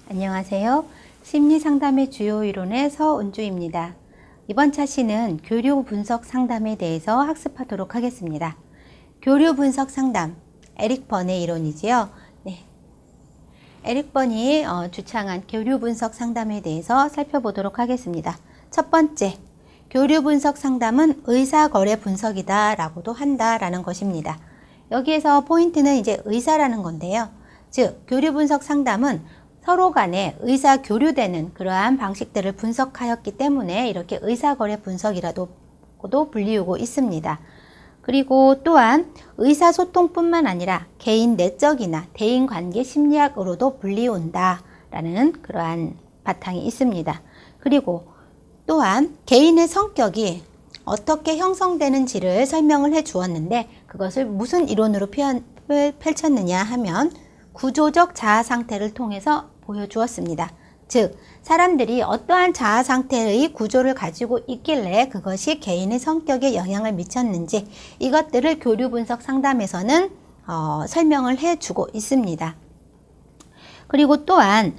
안녕하세요. 심리상담의 주요 이론의 서은주입니다. 이번 차시는 교류 분석 상담에 대해서 학습하도록 하겠습니다. 교류 분석 상담, 에릭 번의 이론이지요. 네. 에릭 번이 주창한 교류 분석 상담에 대해서 살펴보도록 하겠습니다. 첫 번째, 교류 분석 상담은 의사거래 분석이다 라고도 한다라는 것입니다. 여기에서 포인트는 이제 의사라는 건데요. 즉, 교류 분석 상담은 서로 간에 의사 교류되는 그러한 방식들을 분석하였기 때문에 이렇게 의사거래 분석이라고도 불리우고 있습니다. 그리고 또한 의사소통뿐만 아니라 개인 내적이나 대인관계 심리학으로도 불리운다라는 그러한 바탕이 있습니다. 그리고 또한 개인의 성격이 어떻게 형성되는지를 설명을 해 주었는데 그것을 무슨 이론으로 펼쳤느냐 하면 구조적 자아 상태를 통해서 보여주었습니다. 즉, 사람들이 어떠한 자아 상태의 구조를 가지고 있길래 그것이 개인의 성격에 영향을 미쳤는지 이것들을 교류 분석 상담에서는 설명을 해주고 있습니다. 그리고 또한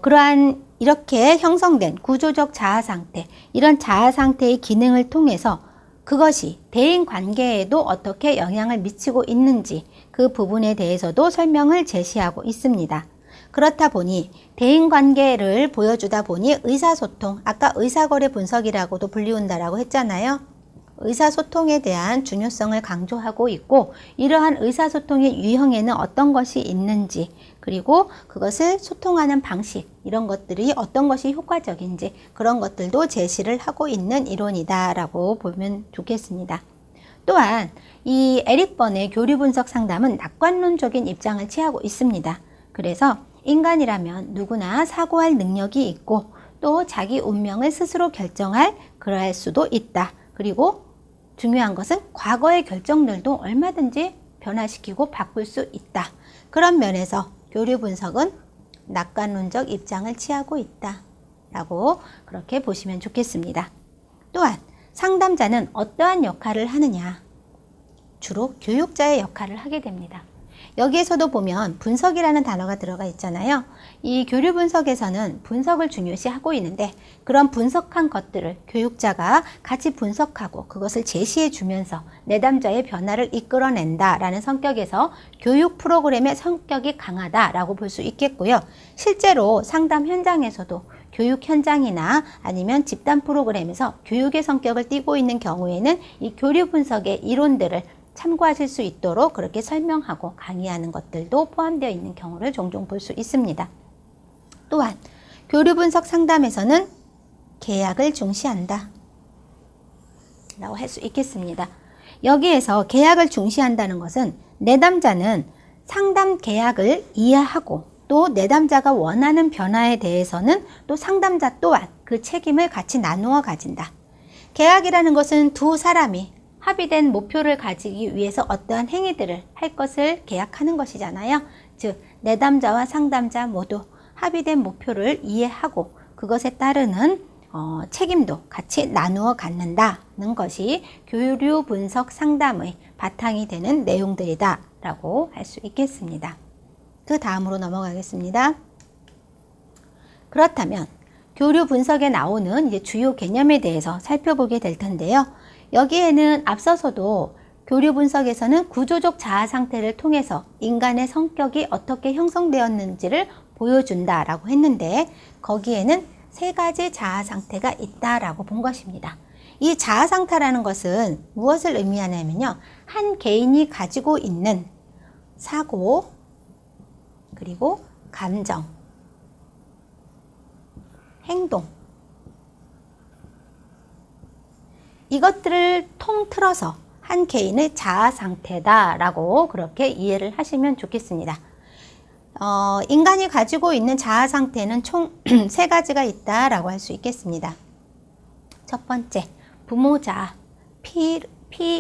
그러한 이렇게 형성된 구조적 자아 상태, 이런 자아 상태의 기능을 통해서 그것이 대인 관계에도 어떻게 영향을 미치고 있는지 그 부분에 대해서도 설명을 제시하고 있습니다. 그렇다 보니 대인관계를 보여주다 보니 의사소통, 아까 의사거래 분석이라고도 불리운다라고 했잖아요. 의사소통에 대한 중요성을 강조하고 있고 이러한 의사소통의 유형에는 어떤 것이 있는지 그리고 그것을 소통하는 방식 이런 것들이 어떤 것이 효과적인지 그런 것들도 제시를 하고 있는 이론이다라고 보면 좋겠습니다. 또한 이 에릭 번의 교류 분석 상담은 낙관론적인 입장을 취하고 있습니다. 그래서 인간이라면 누구나 사고할 능력이 있고 또 자기 운명을 스스로 결정할 그러할 수도 있다. 그리고 중요한 것은 과거의 결정들도 얼마든지 변화시키고 바꿀 수 있다. 그런 면에서 교류 분석은 낙관론적 입장을 취하고 있다. 라고 그렇게 보시면 좋겠습니다. 또한 상담자는 어떠한 역할을 하느냐? 주로 교육자의 역할을 하게 됩니다. 여기에서도 보면 분석이라는 단어가 들어가 있잖아요. 이 교류 분석에서는 분석을 중요시하고 있는데 그런 분석한 것들을 교육자가 같이 분석하고 그것을 제시해 주면서 내담자의 변화를 이끌어낸다라는 성격에서 교육 프로그램의 성격이 강하다라고 볼 수 있겠고요. 실제로 상담 현장에서도 교육 현장이나 아니면 집단 프로그램에서 교육의 성격을 띠고 있는 경우에는 이 교류 분석의 이론들을 참고하실 수 있도록 그렇게 설명하고 강의하는 것들도 포함되어 있는 경우를 종종 볼 수 있습니다. 또한 교류 분석 상담에서는 계약을 중시한다 라고 할 수 있겠습니다. 여기에서 계약을 중시한다는 것은 내담자는 상담 계약을 이해하고 또 내담자가 원하는 변화에 대해서는 또 상담자 또한 그 책임을 같이 나누어 가진다. 계약이라는 것은 두 사람이 합의된 목표를 가지기 위해서 어떠한 행위들을 할 것을 계약하는 것이잖아요. 즉, 내담자와 상담자 모두 합의된 목표를 이해하고 그것에 따르는 책임도 같이 나누어 갖는다는 것이 교류 분석 상담의 바탕이 되는 내용들이다 라고 할 수 있겠습니다. 그 다음으로 넘어가겠습니다. 그렇다면 교류 분석에 나오는 이제 주요 개념에 대해서 살펴보게 될 텐데요. 여기에는 앞서서도 교류 분석에서는 구조적 자아 상태를 통해서 인간의 성격이 어떻게 형성되었는지를 보여준다라고 했는데 거기에는 세 가지 자아 상태가 있다라고 본 것입니다. 이 자아 상태라는 것은 무엇을 의미하냐면요. 한 개인이 가지고 있는 사고, 그리고 감정, 행동 이것들을 통틀어서 한 개인의 자아 상태다라고 그렇게 이해를 하시면 좋겠습니다. 인간이 가지고 있는 자아 상태는 총 세 가지가 있다라고 할 수 있겠습니다. 첫 번째, 부모자, 피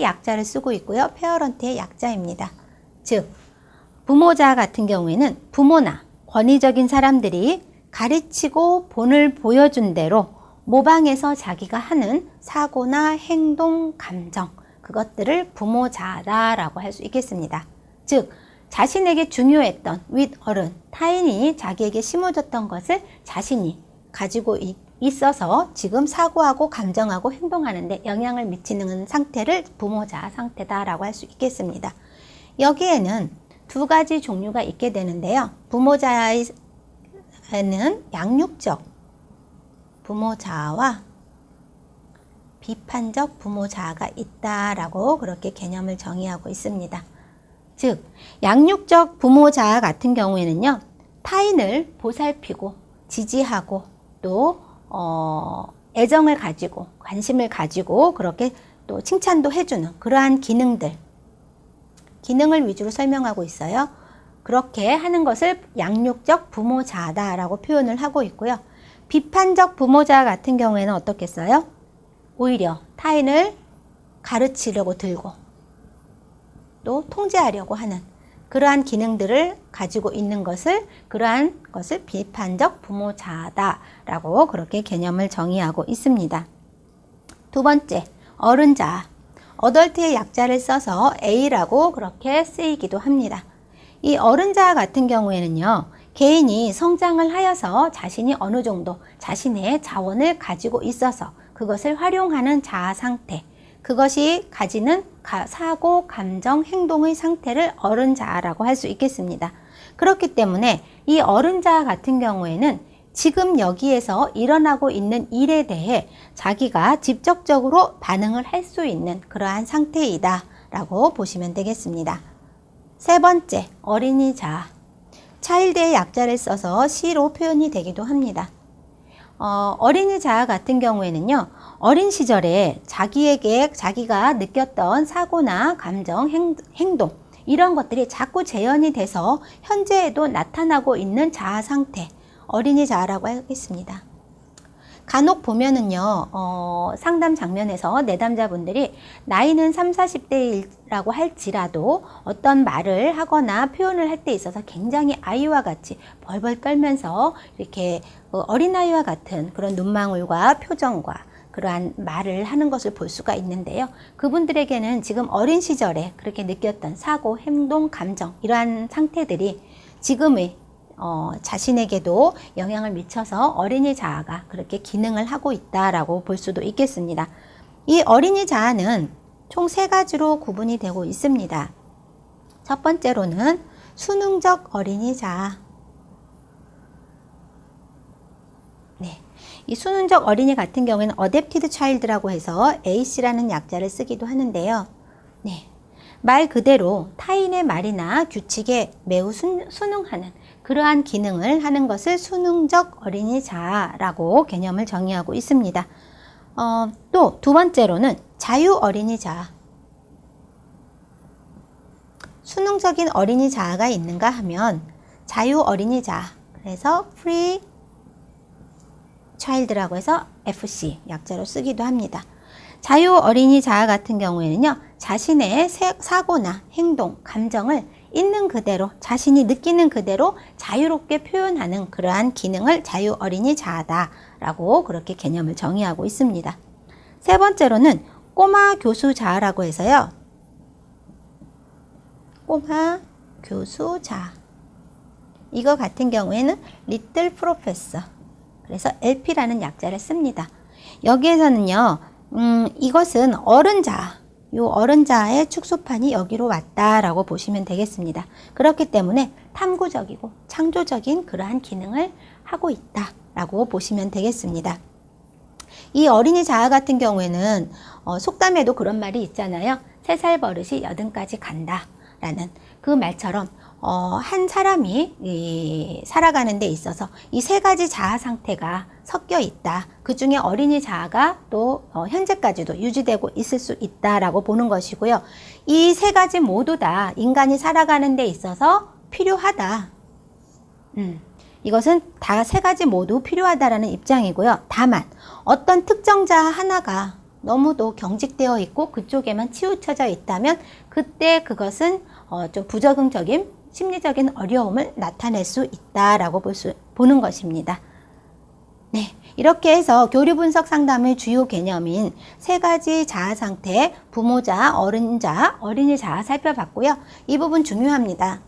약자를 쓰고 있고요. 페어런트의 약자입니다. 즉, 부모자 같은 경우에는 부모나 권위적인 사람들이 가르치고 본을 보여준 대로 모방해서 자기가 하는 사고나 행동, 감정 그것들을 부모자다라고 할 수 있겠습니다. 즉, 자신에게 중요했던 윗어른, 타인이 자기에게 심어줬던 것을 자신이 가지고 있어서 지금 사고하고 감정하고 행동하는데 영향을 미치는 상태를 부모자 상태다라고 할 수 있겠습니다. 여기에는 두 가지 종류가 있게 되는데요. 부모자에는 양육적 부모자와 비판적 부모자가 있다라고 그렇게 개념을 정의하고 있습니다. 즉, 양육적 부모자 같은 경우에는요, 타인을 보살피고 지지하고 또 애정을 가지고 관심을 가지고 그렇게 또 칭찬도 해주는 그러한 기능을 위주로 설명하고 있어요. 그렇게 하는 것을 양육적 부모자다라고 표현을 하고 있고요. 비판적 부모자 같은 경우에는 어떻겠어요? 오히려 타인을 가르치려고 들고 또 통제하려고 하는 그러한 기능들을 가지고 있는 그러한 것을 비판적 부모자다라고 그렇게 개념을 정의하고 있습니다. 두 번째, 어른자. 어덜트의 약자를 써서 A라고 그렇게 쓰이기도 합니다. 이 어른자 같은 경우에는요, 개인이 성장을 하여서 자신이 어느 정도 자신의 자원을 가지고 있어서 그것을 활용하는 자아 상태, 그것이 가지는 사고, 감정, 행동의 상태를 어른자라고 할 수 있겠습니다. 그렇기 때문에 이 어른자 같은 경우에는 지금 여기에서 일어나고 있는 일에 대해 자기가 직접적으로 반응을 할 수 있는 그러한 상태이다 라고 보시면 되겠습니다. 세 번째, 어린이자. 차일드의 약자를 써서 C로 표현이 되기도 합니다. 어린이자 같은 경우에는요, 어린 시절에 자기가 느꼈던 사고나 감정, 행동 이런 것들이 자꾸 재현이 돼서 현재에도 나타나고 있는 자아 상태, 어린이자아라고 하겠습니다. 간혹 보면은요, 상담 장면에서 내담자분들이 나이는 30, 40대이라고 할지라도 어떤 말을 하거나 표현을 할 때 있어서 굉장히 아이와 같이 벌벌 떨면서 이렇게 어린아이와 같은 그런 눈망울과 표정과 그러한 말을 하는 것을 볼 수가 있는데요. 그분들에게는 지금 어린 시절에 그렇게 느꼈던 사고, 행동, 감정 이러한 상태들이 지금의 자신에게도 영향을 미쳐서 어린이 자아가 그렇게 기능을 하고 있다라고 볼 수도 있겠습니다. 이 어린이 자아는 총 3가지로 구분이 되고 있습니다. 첫 번째로는 수능적 어린이 자아. 네. 이 수능적 어린이 같은 경우에는 Adapted Child라고 해서 AC라는 약자를 쓰기도 하는데요. 네. 말 그대로 타인의 말이나 규칙에 매우 순응하는 그러한 기능을 하는 것을 수능적 어린이 자아라고 개념을 정의하고 있습니다. 또 두 번째로는 자유 어린이 자아. 수능적인 어린이 자아가 있는가 하면 자유 어린이 자아, 그래서 Free Child라고 해서 FC 약자로 쓰기도 합니다. 자유 어린이 자아 같은 경우에는요, 자신의 사고나 행동, 감정을 있는 그대로 자신이 느끼는 그대로 자유롭게 표현하는 그러한 기능을 자유 어린이 자아다라고 그렇게 개념을 정의하고 있습니다. 세 번째로는 꼬마 교수 자아라고 해서요. 꼬마 교수 자아. 이거 같은 경우에는 Little Professor. 그래서 LP라는 약자를 씁니다. 여기에서는요, 이것은 어른자, 요 어른자의 축소판이 여기로 왔다라고 보시면 되겠습니다. 그렇기 때문에 탐구적이고 창조적인 그러한 기능을 하고 있다라고 보시면 되겠습니다. 이 어린이 자아 같은 경우에는 속담에도 그런 말이 있잖아요. 3살 버릇이 80까지 간다라는 그 말처럼 한 사람이 살아가는 데 있어서 이 3가지 자아 상태가 섞여 있다. 그 중에 어린이 자아가 또 현재까지도 유지되고 있을 수 있다라고 보는 것이고요. 이 3가지 모두 다 인간이 살아가는 데 있어서 필요하다. 이것은 다 3가지 모두 필요하다라는 입장이고요. 다만 어떤 특정 자아 하나가 너무도 경직되어 있고 그쪽에만 치우쳐져 있다면 그때 그것은 좀 부적응적인 심리적인 어려움을 나타낼 수 있다라고 보는 것입니다. 네, 이렇게 해서 교류 분석 상담의 주요 개념인 3가지 자아 상태, 부모자, 어른자, 어린이 자아 살펴봤고요. 이 부분 중요합니다.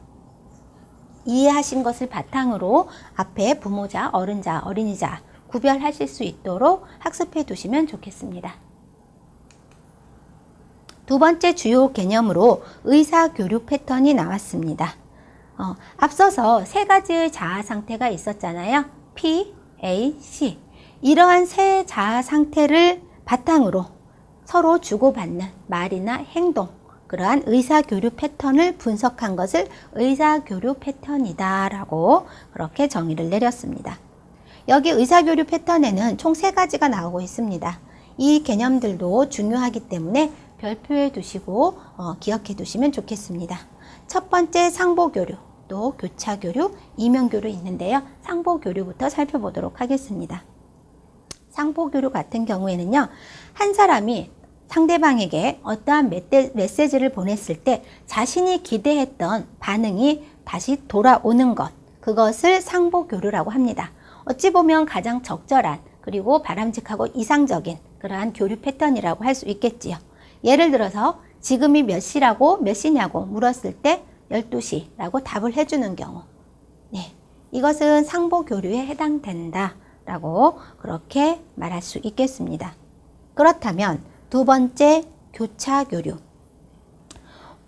이해하신 것을 바탕으로 앞에 부모자, 어른자, 어린이자 구별하실 수 있도록 학습해 두시면 좋겠습니다. 두 번째 주요 개념으로 의사교류 패턴이 나왔습니다. 앞서서 세 가지의 자아 상태가 있었잖아요. P, A, C. 이러한 세 자아 상태를 바탕으로 서로 주고받는 말이나 행동, 그러한 의사교류 패턴을 분석한 것을 의사교류 패턴이다 라고 그렇게 정의를 내렸습니다. 여기 의사교류 패턴에는 총 세 가지가 나오고 있습니다. 이 개념들도 중요하기 때문에 별표해 두시고 기억해 두시면 좋겠습니다. 첫 번째 상보교류, 또 교차교류, 이면교류 있는데요. 상보교류부터 살펴보도록 하겠습니다. 상보교류 같은 경우에는요, 한 사람이 상대방에게 어떠한 메시지를 보냈을 때 자신이 기대했던 반응이 다시 돌아오는 것, 그것을 상보교류라고 합니다. 어찌 보면 가장 적절한 그리고 바람직하고 이상적인 그러한 교류 패턴이라고 할 수 있겠지요. 예를 들어서 지금이 몇 시라고 몇 시냐고 물었을 때 12시라고 답을 해주는 경우, 네, 이것은 상보교류에 해당된다 라고 그렇게 말할 수 있겠습니다. 그렇다면 두 번째 교차교류.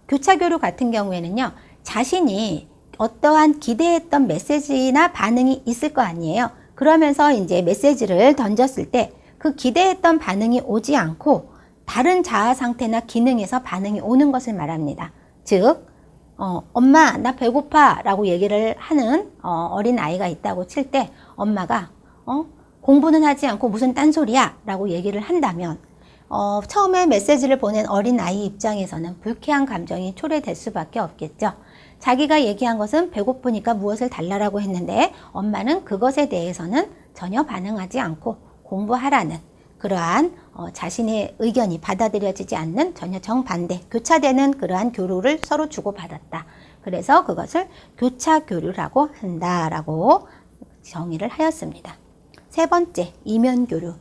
교차교류 같은 경우에는요, 자신이 어떠한 기대했던 메시지나 반응이 있을 거 아니에요. 그러면서 이제 메시지를 던졌을 때 그 기대했던 반응이 오지 않고 다른 자아 상태나 기능에서 반응이 오는 것을 말합니다. 즉, 엄마 나 배고파 라고 얘기를 하는 어린 아이가 있다고 칠 때 엄마가 공부는 하지 않고 무슨 딴소리야 라고 얘기를 한다면 처음에 메시지를 보낸 어린 아이 입장에서는 불쾌한 감정이 초래될 수밖에 없겠죠. 자기가 얘기한 것은 배고프니까 무엇을 달라고 했는데 엄마는 그것에 대해서는 전혀 반응하지 않고 공부하라는 그러한 자신의 의견이 받아들여지지 않는 전혀 정반대, 교차되는 그러한 교류를 서로 주고받았다. 그래서 그것을 교차교류라고 한다라고 정의를 하였습니다. 세 번째, 이면교류.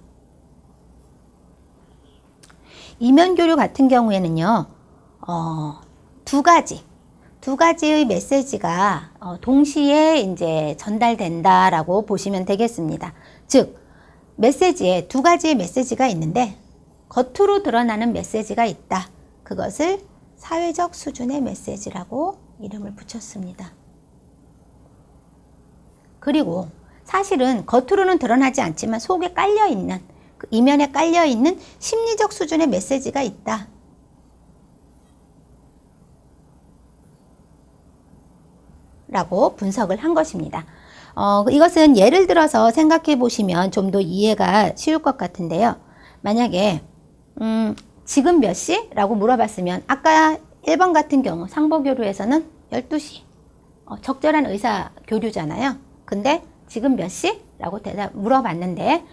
이면교류 같은 경우에는요, 두 가지의 메시지가 동시에 이제 전달된다라고 보시면 되겠습니다. 즉, 메시지에 두 가지의 메시지가 있는데 겉으로 드러나는 메시지가 있다. 그것을 사회적 수준의 메시지라고 이름을 붙였습니다. 그리고 사실은 겉으로는 드러나지 않지만 속에 깔려있는, 그 이면에 깔려있는 심리적 수준의 메시지가 있다. 라고 분석을 한 것입니다. 이것은 예를 들어서 생각해 보시면 좀 더 이해가 쉬울 것 같은데요. 만약에 지금 몇 시? 라고 물어봤으면 아까 1번 같은 경우 상보교류에서는 12시 적절한 의사교류잖아요. 근데 지금 몇 시? 라고 물어봤는데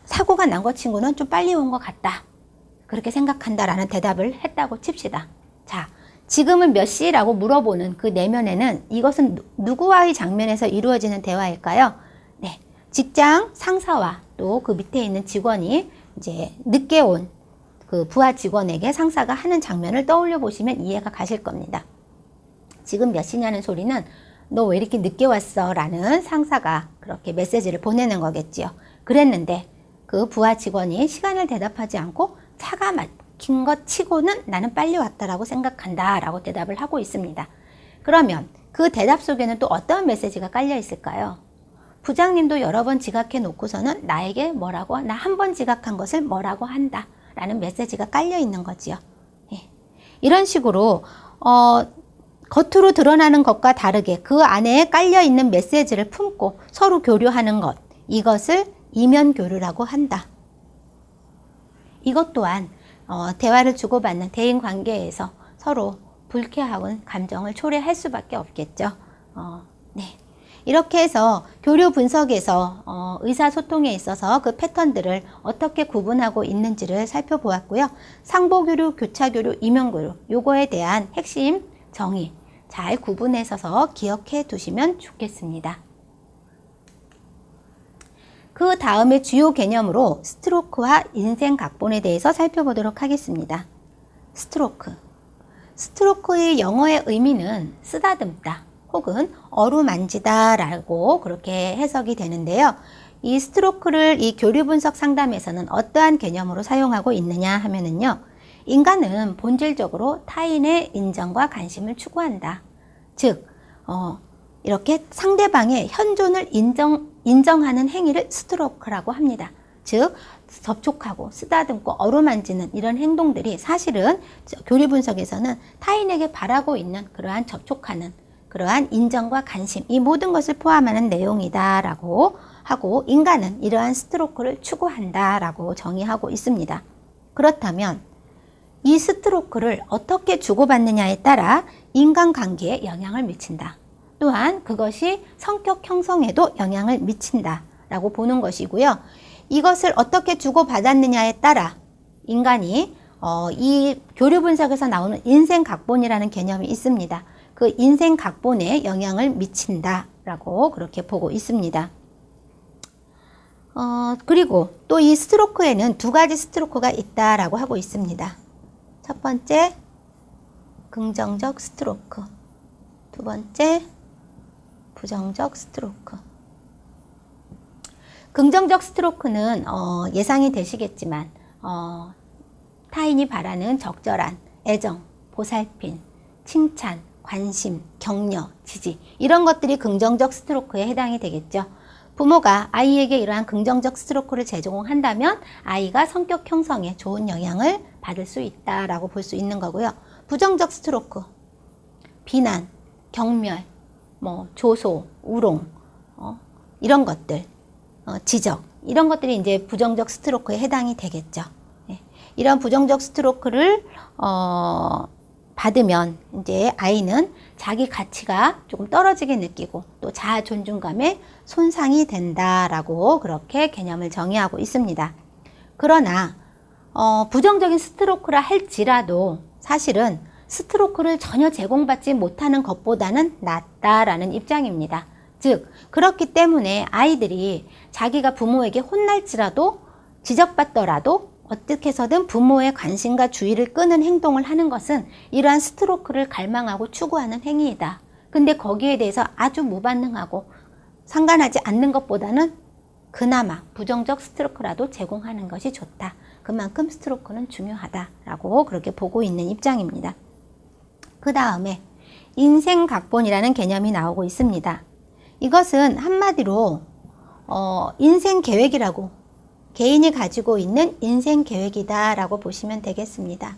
사고가 난 것 친구는 좀 빨리 온 것 같다. 그렇게 생각한다라는 대답을 했다고 칩시다. 자, 지금은 몇 시라고 물어보는 그 내면에는 이것은 누구와의 장면에서 이루어지는 대화일까요? 네, 직장 상사와 또 그 밑에 있는 직원이 이제 늦게 온 그 부하 직원에게 상사가 하는 장면을 떠올려 보시면 이해가 가실 겁니다. 지금 몇 시냐는 소리는 너 왜 이렇게 늦게 왔어? 라는 상사가 그렇게 메시지를 보내는 거겠지요. 그랬는데 그 부하 직원이 시간을 대답하지 않고 차가 막힌 것 치고는 나는 빨리 왔다라고 생각한다 라고 대답을 하고 있습니다. 그러면 그 대답 속에는 또 어떤 메시지가 깔려 있을까요? 부장님도 여러 번 지각해 놓고서는 나에게 뭐라고, 나 한 번 지각한 것을 뭐라고 한다 라는 메시지가 깔려 있는 거지요. 예. 이런 식으로 겉으로 드러나는 것과 다르게 그 안에 깔려 있는 메시지를 품고 서로 교류하는 것, 이것을 이면 교류라고 한다. 이것 또한 대화를 주고받는 대인 관계에서 서로 불쾌한 감정을 초래할 수밖에 없겠죠. 네. 이렇게 해서 교류 분석에서 의사소통에 있어서 그 패턴들을 어떻게 구분하고 있는지를 살펴보았고요. 상보교류, 교차교류, 이면교류, 요거에 대한 핵심 정의 잘 구분해서 기억해 두시면 좋겠습니다. 그 다음에 주요 개념으로 스트로크와 인생 각본에 대해서 살펴보도록 하겠습니다. 스트로크의 영어의 의미는 쓰다듬다 혹은 어루만지다 라고 그렇게 해석이 되는데요. 이 스트로크를 이 교류 분석 상담에서는 어떠한 개념으로 사용하고 있느냐 하면은요. 인간은 본질적으로 타인의 인정과 관심을 추구한다. 즉, 이렇게 상대방의 현존을 인정하는 행위를 스트로크라고 합니다. 즉, 접촉하고 쓰다듬고 어루만지는 이런 행동들이 사실은 교류 분석에서는 타인에게 바라고 있는 그러한 접촉하는 그러한 인정과 관심, 이 모든 것을 포함하는 내용이다라고 하고 인간은 이러한 스트로크를 추구한다라고 정의하고 있습니다. 그렇다면 이 스트로크를 어떻게 주고받느냐에 따라 인간관계에 영향을 미친다. 또한 그것이 성격 형성에도 영향을 미친다라고 보는 것이고요. 이것을 어떻게 주고받았느냐에 따라 인간이 이 교류 분석에서 나오는 인생 각본이라는 개념이 있습니다. 그 인생 각본에 영향을 미친다라고 그렇게 보고 있습니다. 그리고 또 이 스트로크에는 두 가지 스트로크가 있다라고 하고 있습니다. 첫 번째, 긍정적 스트로크. 두 번째, 부정적 스트로크. 긍정적 스트로크는 예상이 되시겠지만 타인이 바라는 적절한 애정, 보살핌, 칭찬, 관심, 격려, 지지 이런 것들이 긍정적 스트로크에 해당이 되겠죠. 부모가 아이에게 이러한 긍정적 스트로크를 제공한다면 아이가 성격 형성에 좋은 영향을 받을 수 있다라고 볼 수 있는 거고요. 부정적 스트로크, 비난, 경멸, 조소, 우롱, 이런 것들, 지적, 이런 것들이 이제 부정적 스트로크에 해당이 되겠죠. 예. 이런 부정적 스트로크를 받으면 이제 아이는 자기 가치가 조금 떨어지게 느끼고 또 자아 존중감에 손상이 된다라고 그렇게 개념을 정의하고 있습니다. 그러나 부정적인 스트로크라 할지라도 사실은 스트로크를 전혀 제공받지 못하는 것보다는 낫다라는 입장입니다. 즉 그렇기 때문에 아이들이 자기가 부모에게 혼날지라도 지적받더라도 어떻게 해서든 부모의 관심과 주의를 끄는 행동을 하는 것은 이러한 스트로크를 갈망하고 추구하는 행위이다. 근데 거기에 대해서 아주 무반응하고 상관하지 않는 것보다는 그나마 부정적 스트로크라도 제공하는 것이 좋다. 그만큼 스트로크는 중요하다라고 그렇게 보고 있는 입장입니다. 그 다음에 인생 각본이라는 개념이 나오고 있습니다. 이것은 한마디로 인생 계획이라고 개인이 가지고 있는 인생 계획이다 라고 보시면 되겠습니다.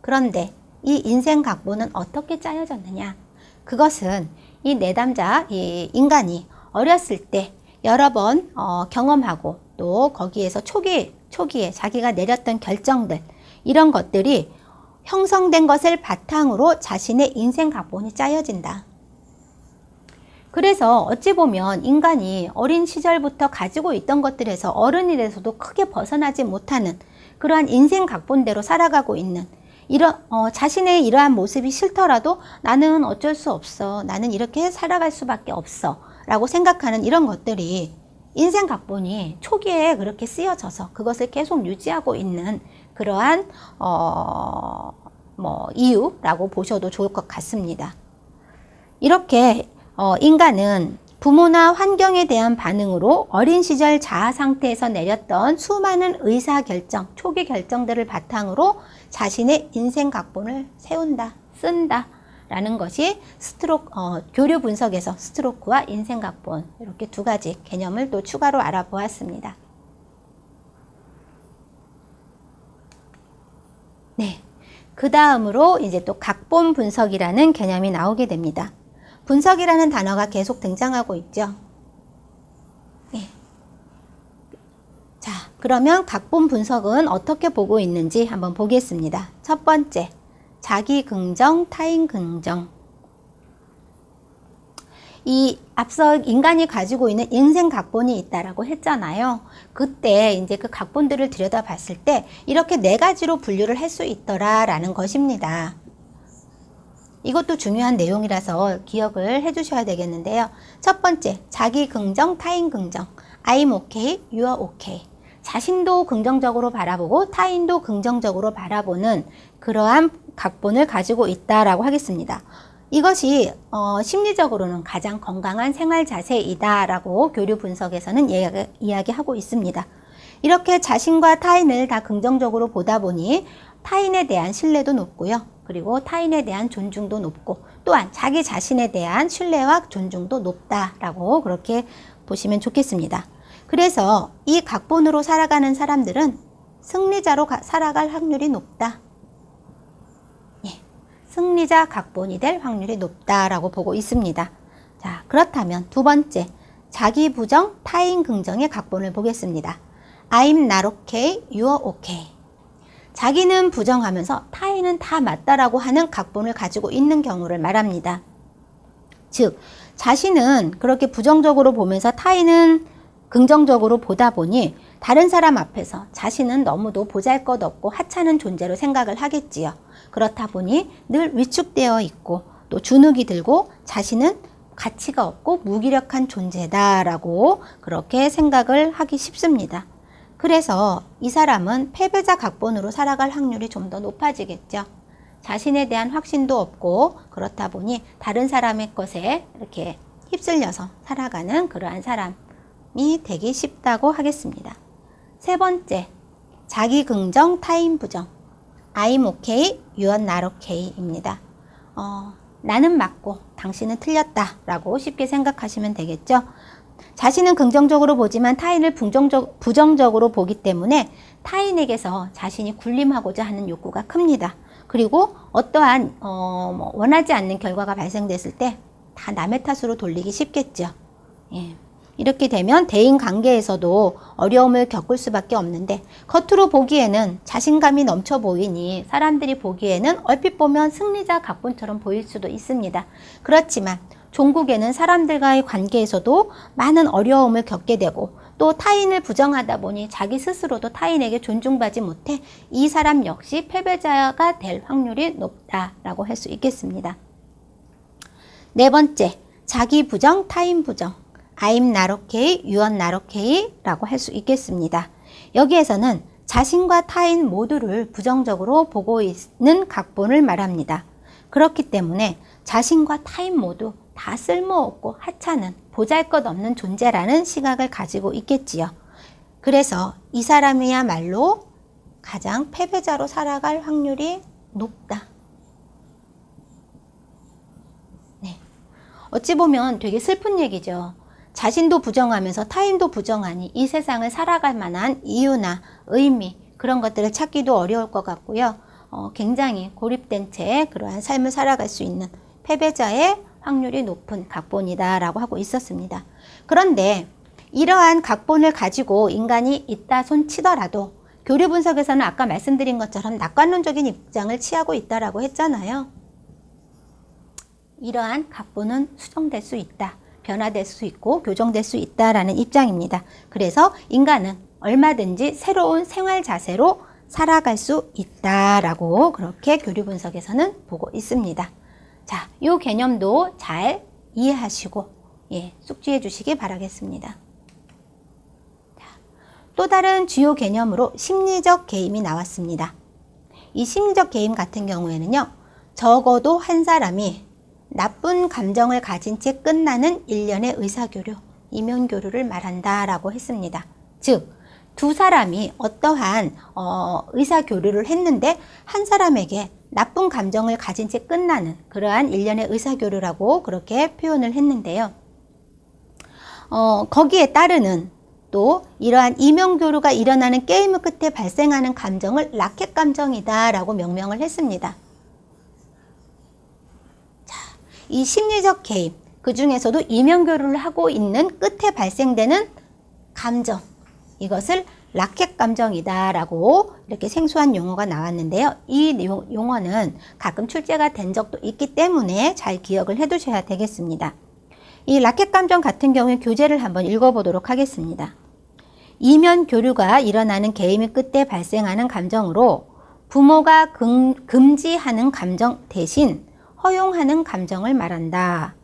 그런데 이 인생 각본은 어떻게 짜여졌느냐? 그것은 이 내담자, 이 인간이 어렸을 때 여러 번 경험하고 또 거기에서 초기에 자기가 내렸던 결정들 이런 것들이 형성된 것을 바탕으로 자신의 인생 각본이 짜여진다. 그래서 어찌 보면 인간이 어린 시절부터 가지고 있던 것들에서 어른이 돼서도 크게 벗어나지 못하는 그러한 인생 각본대로 살아가고 있는 자신의 이러한 모습이 싫더라도 나는 어쩔 수 없어. 나는 이렇게 살아갈 수밖에 없어. 라고 생각하는 이런 것들이 인생 각본이 초기에 그렇게 쓰여져서 그것을 계속 유지하고 있는 그러한 이유라고 보셔도 좋을 것 같습니다. 이렇게 인간은 부모나 환경에 대한 반응으로 어린 시절 자아 상태에서 내렸던 수많은 의사결정, 초기 결정들을 바탕으로 자신의 인생 각본을 세운다, 쓴다 라는 것이 교류 분석에서 스트로크와 인생 각본 이렇게 두 가지 개념을 또 추가로 알아보았습니다. 네, 그 다음으로 이제 또 각본 분석이라는 개념이 나오게 됩니다. 분석이라는 단어가 계속 등장하고 있죠. 네. 자, 그러면 각본 분석은 어떻게 보고 있는지 한번 보겠습니다. 첫 번째, 자기 긍정, 타인 긍정. 이 앞서 인간이 가지고 있는 인생 각본이 있다라고 했잖아요. 그때 이제 그 각본들을 들여다봤을 때 이렇게 네 가지로 분류를 할 수 있더라라는 것입니다. 이것도 중요한 내용이라서 기억을 해주셔야 되겠는데요. 첫 번째, 자기 긍정, 타인 긍정. I'm okay, you're okay. 자신도 긍정적으로 바라보고 타인도 긍정적으로 바라보는 그러한 각본을 가지고 있다라고 하겠습니다. 이것이 심리적으로는 가장 건강한 생활 자세이다라고 교류 분석에서는 이야기하고 있습니다. 이렇게 자신과 타인을 다 긍정적으로 보다 보니 타인에 대한 신뢰도 높고요. 그리고 타인에 대한 존중도 높고 또한 자기 자신에 대한 신뢰와 존중도 높다라고 그렇게 보시면 좋겠습니다. 그래서 이 각본으로 살아가는 사람들은 승리자로 살아갈 확률이 높다. 승리자 각본이 될 확률이 높다라고 보고 있습니다. 자, 그렇다면 두 번째, 자기 부정, 타인 긍정의 각본을 보겠습니다. I'm not okay, you're okay. 자기는 부정하면서 타인은 다 맞다라고 하는 각본을 가지고 있는 경우를 말합니다. 즉, 자신은 그렇게 부정적으로 보면서 타인은 긍정적으로 보다 보니 다른 사람 앞에서 자신은 너무도 보잘것없고 하찮은 존재로 생각을 하겠지요. 그렇다 보니 늘 위축되어 있고 또 주눅이 들고 자신은 가치가 없고 무기력한 존재다라고 그렇게 생각을 하기 쉽습니다. 그래서 이 사람은 패배자 각본으로 살아갈 확률이 좀 더 높아지겠죠. 자신에 대한 확신도 없고 그렇다 보니 다른 사람의 것에 이렇게 휩쓸려서 살아가는 그러한 사람이 되기 쉽다고 하겠습니다. 세 번째, 자기 긍정, 타인 부정. I'm okay, you're not okay 입니다. 나는 맞고 당신은 틀렸다 라고 쉽게 생각하시면 되겠죠. 자신은 긍정적으로 보지만 타인을 부정적으로 보기 때문에 타인에게서 자신이 군림하고자 하는 욕구가 큽니다. 그리고 어떠한 원하지 않는 결과가 발생됐을 때 다 남의 탓으로 돌리기 쉽겠죠. 예. 이렇게 되면 대인 관계에서도 어려움을 겪을 수밖에 없는데 겉으로 보기에는 자신감이 넘쳐 보이니 사람들이 보기에는 얼핏 보면 승리자 각본처럼 보일 수도 있습니다. 그렇지만 종국에는 사람들과의 관계에서도 많은 어려움을 겪게 되고 또 타인을 부정하다 보니 자기 스스로도 타인에게 존중받지 못해 이 사람 역시 패배자가 될 확률이 높다라고 할 수 있겠습니다. 네 번째, 자기 부정, 타인 부정. I'm not okay, you're not okay 라고 할 수 있겠습니다. 여기에서는 자신과 타인 모두를 부정적으로 보고 있는 각본을 말합니다. 그렇기 때문에 자신과 타인 모두 다 쓸모없고 하찮은 보잘것없는 존재라는 시각을 가지고 있겠지요. 그래서 이 사람이야말로 가장 패배자로 살아갈 확률이 높다. 네. 어찌 보면 되게 슬픈 얘기죠. 자신도 부정하면서 타인도 부정하니 이 세상을 살아갈 만한 이유나 의미 그런 것들을 찾기도 어려울 것 같고요. 굉장히 고립된 채 그러한 삶을 살아갈 수 있는 패배자의 확률이 높은 각본이다 라고 하고 있었습니다. 그런데 이러한 각본을 가지고 인간이 있다 손 치더라도 교류 분석에서는 아까 말씀드린 것처럼 낙관론적인 입장을 취하고 있다라고 했잖아요. 이러한 각본은 수정될 수 있다. 변화될 수 있고 교정될 수 있다라는 입장입니다. 그래서 인간은 얼마든지 새로운 생활 자세로 살아갈 수 있다라고 그렇게 교류 분석에서는 보고 있습니다. 자, 이 개념도 잘 이해하시고 숙지해 주시기 바라겠습니다. 자, 또 다른 주요 개념으로 심리적 개임이 나왔습니다. 이 심리적 개임 같은 경우에는요, 적어도 한 사람이 나쁜 감정을 가진 채 끝나는 일련의 의사교류, 이면교류를 말한다라고 했습니다. 즉, 두 사람이 어떠한 의사교류를 했는데 한 사람에게 나쁜 감정을 가진 채 끝나는 그러한 일련의 의사교류라고 그렇게 표현을 했는데요. 거기에 따르는 또 이러한 이면교류가 일어나는 게임 끝에 발생하는 감정을 라켓 감정이다 라고 명명을 했습니다. 이 심리적 개입, 그 중에서도 이면교류를 하고 있는 끝에 발생되는 감정, 이것을 라켓 감정이다 라고 이렇게 생소한 용어가 나왔는데요. 이 용어는 가끔 출제가 된 적도 있기 때문에 잘 기억을 해 두셔야 되겠습니다. 이 라켓 감정 같은 경우에 교재를 한번 읽어보도록 하겠습니다. 이면교류가 일어나는 게임 끝에 발생하는 감정으로 부모가 금지하는 감정 대신 허용하는 감정을 말한다.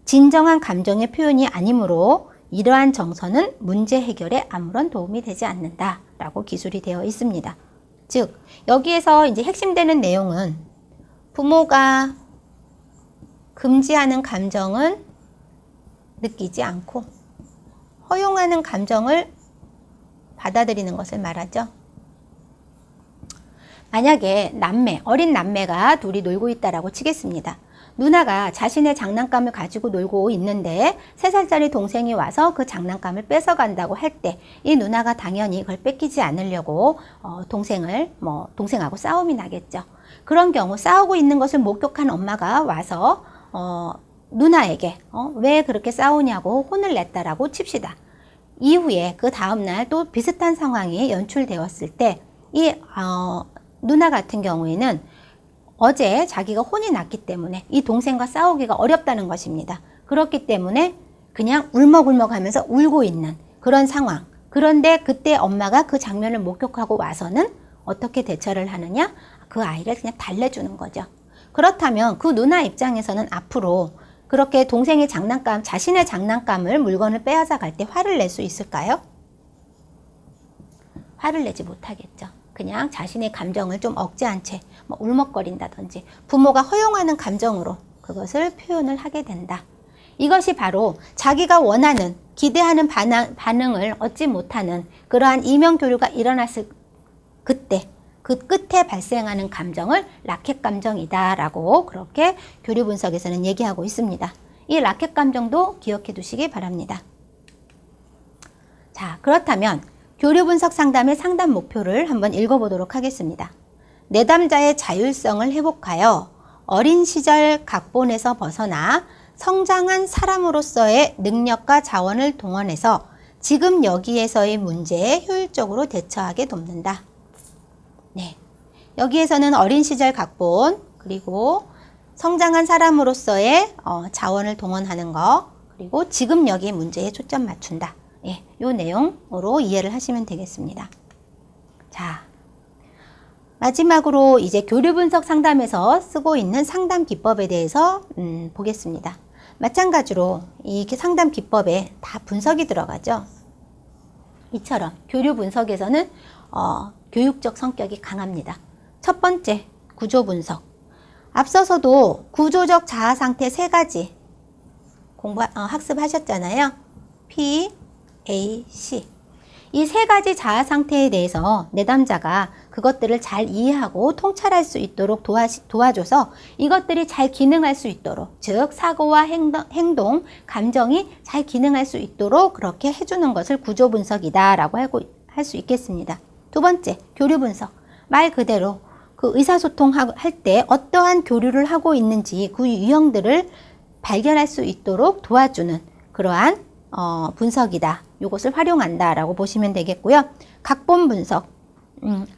진정한 감정의 표현이 아니므로 이러한 정서는 문제 해결에 아무런 도움이 되지 않는다 라고 기술이 되어 있습니다. 즉, 여기에서 이제 핵심되는 내용은 부모가 금지하는 감정은 느끼지 않고 허용하는 감정을 받아들이는 것을 말하죠. 만약에 어린 남매가 둘이 놀고 있다라고 치겠습니다. 누나가 자신의 장난감을 가지고 놀고 있는데 3살짜리 동생이 와서 그 장난감을 뺏어간다고 할 때 이 누나가 당연히 그걸 뺏기지 않으려고 동생하고 싸움이 나겠죠. 그런 경우 싸우고 있는 것을 목격한 엄마가 와서 누나에게 왜 그렇게 싸우냐고 혼을 냈다라고 칩시다. 이후에 그 다음날 또 비슷한 상황이 연출되었을 때 이 누나 같은 경우에는 어제 자기가 혼이 났기 때문에 이 동생과 싸우기가 어렵다는 것입니다. 그렇기 때문에 그냥 울먹울먹 하면서 울고 있는 그런 상황. 그런데 그때 엄마가 그 장면을 목격하고 와서는 어떻게 대처를 하느냐? 그 아이를 그냥 달래주는 거죠. 그렇다면 그 누나 입장에서는 앞으로 그렇게 동생의 자신의 장난감을 물건을 빼앗아 갈 때 화를 낼 수 있을까요? 화를 내지 못하겠죠. 그냥 자신의 감정을 좀 억제한 채 울먹거린다든지 부모가 허용하는 감정으로 그것을 표현을 하게 된다. 이것이 바로 자기가 원하는 기대하는 반응을 얻지 못하는 그러한 이면교류가 일어났을 그때 그 끝에 발생하는 감정을 라켓 감정이다 라고 그렇게 교류 분석에서는 얘기하고 있습니다. 이 라켓 감정도 기억해 두시기 바랍니다. 자, 그렇다면 교류 분석 상담의 상담 목표를 한번 읽어보도록 하겠습니다. 내담자의 자율성을 회복하여 어린 시절 각본에서 벗어나 성장한 사람으로서의 능력과 자원을 동원해서 지금 여기에서의 문제에 효율적으로 대처하게 돕는다. 네, 여기에서는 어린 시절 각본, 그리고 성장한 사람으로서의 자원을 동원하는 거, 그리고 지금 여기의 문제에 초점 맞춘다. 예, 요 내용으로 이해를 하시면 되겠습니다. 자, 마지막으로 이제 교류 분석 상담에서 쓰고 있는 상담 기법에 대해서 보겠습니다. 마찬가지로 이 상담 기법에 다 분석이 들어가죠. 이처럼 교류 분석에서는 교육적 성격이 강합니다. 첫 번째, 구조 분석. 앞서서도 구조적 자아 상태 3가지 학습하셨잖아요. P, A, C. 이 3가지 자아 상태에 대해서 내담자가 그것들을 잘 이해하고 통찰할 수 있도록 도와줘서 이것들이 잘 기능할 수 있도록, 즉 사고와 행동, 감정이 잘 기능할 수 있도록 그렇게 해주는 것을 구조 분석이다 라고 할 수 있겠습니다. 두 번째, 교류 분석. 말 그대로 그 의사소통할 때 어떠한 교류를 하고 있는지 그 유형들을 발견할 수 있도록 도와주는 그러한 분석이다. 이것을 활용한다 라고 보시면 되겠고요. 각본 분석.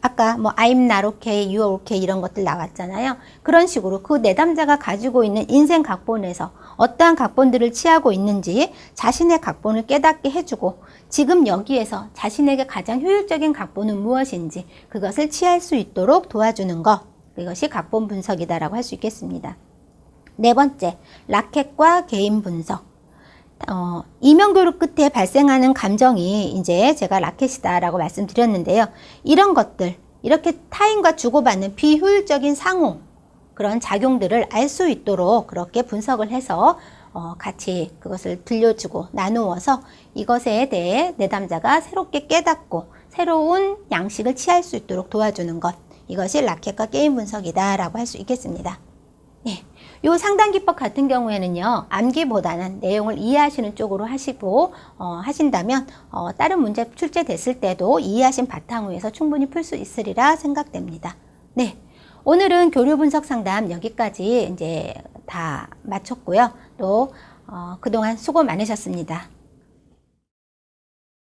아까 I'm not okay, you're okay 이런 것들 나왔잖아요. 그런 식으로 그 내담자가 가지고 있는 인생 각본에서 어떠한 각본들을 취하고 있는지 자신의 각본을 깨닫게 해주고 지금 여기에서 자신에게 가장 효율적인 각본은 무엇인지 그것을 취할 수 있도록 도와주는 것. 이것이 각본 분석이다라고 할 수 있겠습니다. 네 번째, 라켓과 개인 분석. 이면교류 끝에 발생하는 감정이 이제 제가 라켓이다라고 말씀드렸는데요. 이런 것들, 이렇게 타인과 주고받는 비효율적인 상호, 그런 작용들을 알 수 있도록 그렇게 분석을 해서 같이 그것을 들려주고 나누어서 이것에 대해 내담자가 새롭게 깨닫고 새로운 양식을 취할 수 있도록 도와주는 것. 이것이 라켓과 게임 분석이다라고 할 수 있겠습니다. 네. 요 상담 기법 같은 경우에는요, 암기보다는 내용을 이해하시는 쪽으로 하시고, 하신다면, 다른 문제 출제됐을 때도 이해하신 바탕위에서 충분히 풀 수 있으리라 생각됩니다. 네. 오늘은 교류 분석 상담 여기까지 이제 다 마쳤고요. 또, 그동안 수고 많으셨습니다.